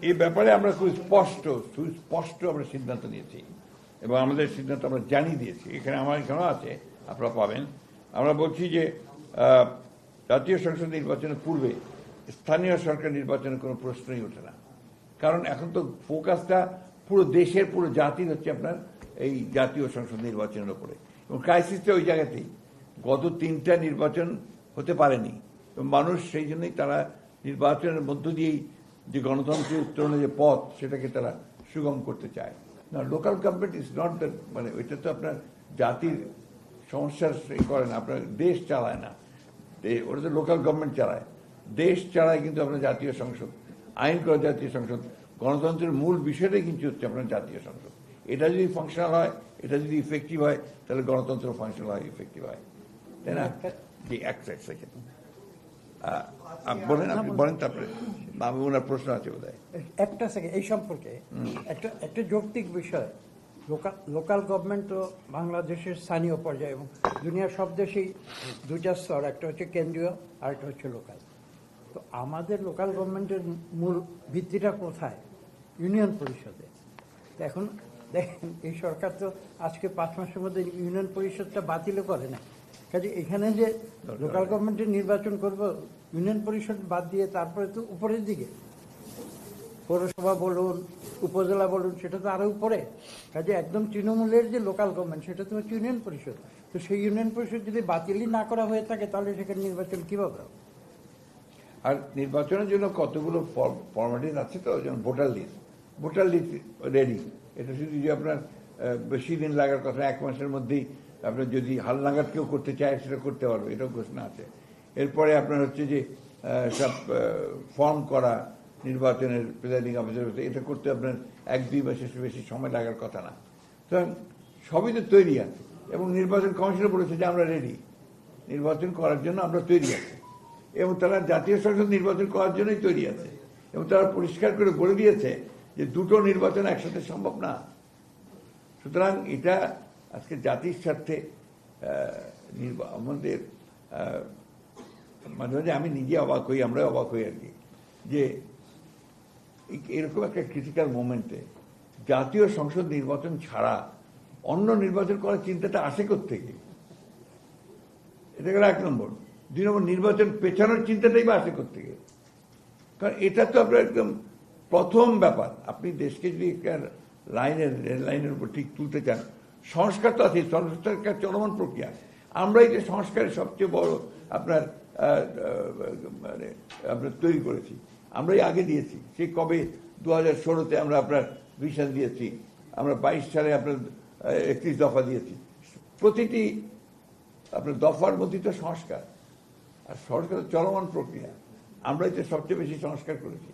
এই ব্যাপারে আমরা খুব সুস্পষ্ট আমরা সিদ্ধান্ত নিয়েছি এবং আমাদের সিদ্ধান্ত আমরা জানিয়ে দিয়েছি। এখানে আমার এখানেও আছে, আপনারা পাবেন। আমরা বলছি যে জাতীয় সংসদ নির্বাচনের পূর্বে স্থানীয় সরকার নির্বাচনের কোনো প্রশ্নই ওঠে না, কারণ এখন তো ফোকাসটা পুরো দেশের পুরো জাতির হচ্ছে আপনার এই জাতীয় সংসদ নির্বাচনের উপরে, এবং ক্রাইসিসটা ওই জায়গাতেই। গত 3টা নির্বাচন হতে পারেনি এবং মানুষ সেই জন্যই তারা নির্বাচনের মধ্য দিয়েই যে গণতন্ত্রের উত্তরণের যে পথ সেটাকে তারা সুগম করতে চায় না। Local government is not the, মানে ওইটা তো আপনার জাতির সমস্যার করে না, আপনার দেশ চালায় না, ওটা তো লোকাল গভর্নমেন্ট চালায়। দেশ চালায় কিন্তু আপনার জাতীয় সংসদ, আইন করা জাতীয় সংসদ। গণতন্ত্রের মূল বিষয়টাই কিন্তু হচ্ছে আপনার জাতীয় সংসদ। এটা যদি ফাংশনাল হয়, এটা যদি ইফেক্টিভ হয়, তাহলে গণতন্ত্র ফাংশনাল হয়, ইফেক্টিভ হয়, তাই না? জি, এক সেকেন্ড বলেন, আপনি বলেন, তারপরে ওনার প্রশ্ন আছে বোধ হয়। একটা সেকেন্ড, এই সম্পর্কে একটা যৌক্তিক বিষয়। লোকাল গভর্নমেন্ট তো বাংলাদেশের স্থানীয় পর্যায়ে এবং দুনিয়ার সব দেশেই দুইটা স্তর, একটা হচ্ছে কেন্দ্রীয় আর একটা হচ্ছে লোকাল। তো আমাদের লোকাল গভর্নমেন্টের মূল ভিত্তিটা কোথায়? ইউনিয়ন পরিষদে। তো এখন দেখেন, এই সরকার তো আজকে 5 মাসের মধ্যে ইউনিয়ন পরিষদটা বাতিলও করে না। কাজে এখানে যে লোকাল গভর্নমেন্টের নির্বাচন করব, ইউনিয়ন পরিষদ বাদ দিয়ে তারপরে তো উপরের দিকে পৌরসভা বলুন, উপজেলা বলুন, সেটা তো আরো উপরে। কাজে একদম তৃণমূলের যে লোকাল গভর্নমেন্ট, সেটা তো হচ্ছে ইউনিয়ন পরিষদ। তো সেই ইউনিয়ন পরিষদ যদি বাতিলই না করা হয়ে থাকে, তাহলে সেখানে নির্বাচন কিভাবে হবে? আর নির্বাচনের জন্য কতগুলো ফর্মালিটিস আছে, তো যেমন ভোটার লিস্ট রেডি। এটা শুধু যে আপনার বেশি দিন লাগার কথা, 1 মাসের মধ্যেই আপনার যদি হালনাগাদ কেউ করতে চায় সেটা করতে পারবে, এটাও ঘোষণা আছে। এরপরে আপনার হচ্ছে যে সব ফর্ম করা নির্বাচনের প্রিসাইডিং অফিসার, এটা করতে আপনার 1-2 মাসের বেশি সময় লাগার কথা না। সুতরাং সবই তো তৈরি আছে এবং নির্বাচন কমিশনও বলেছে যে আমরা রেডি, নির্বাচন করার জন্য আমরা তৈরি আছি, এবং তারা জাতীয় সংসদ নির্বাচন করার জন্যই তৈরি আছে। এবং তারা পরিষ্কার করে বলে দিয়েছে যে দুটো নির্বাচন একসাথে সম্ভব না। সুতরাং এটা আজকে জাতির স্বার্থে আমাদের মাঝে মাঝে আমি নিজে অবাক হই, আমরা অবাক হই আর কি, যে এরকম একটা ক্রিটিক্যাল মোমেন্টে জাতীয় সংসদ নির্বাচন ছাড়া অন্য নির্বাচন করার চিন্তাটা আসে কোত্থেকে? এটা গেল 1 নম্বর। 2 নম্বর, নির্বাচন পেছানোর চিন্তাটাই বা আসে কোত্থেকে? কারণ এটা তো আপনার একদম প্রথম ব্যাপার। আপনি দেশকে যদি রেল লাইনের উপর ঠিক তুলতে চান, সংস্কার তো আছে, সংস্কার চলমান প্রক্রিয়া। আমরাই যে সংস্কারের সবচেয়ে বড় আপনার আপনার তৈরি করেছি, আমরাই আগে দিয়েছি। সেই কবে 2016-তে আমরা আপনার ভিশন দিয়েছি, আমরা 22 সালে আপনার 31 দফা দিয়েছি। প্রতিটি আপনার দফার মধ্যে তো সংস্কার, আর সংস্কার চলমান প্রক্রিয়া। আমরাই তো সবচেয়ে বেশি সংস্কার করেছি।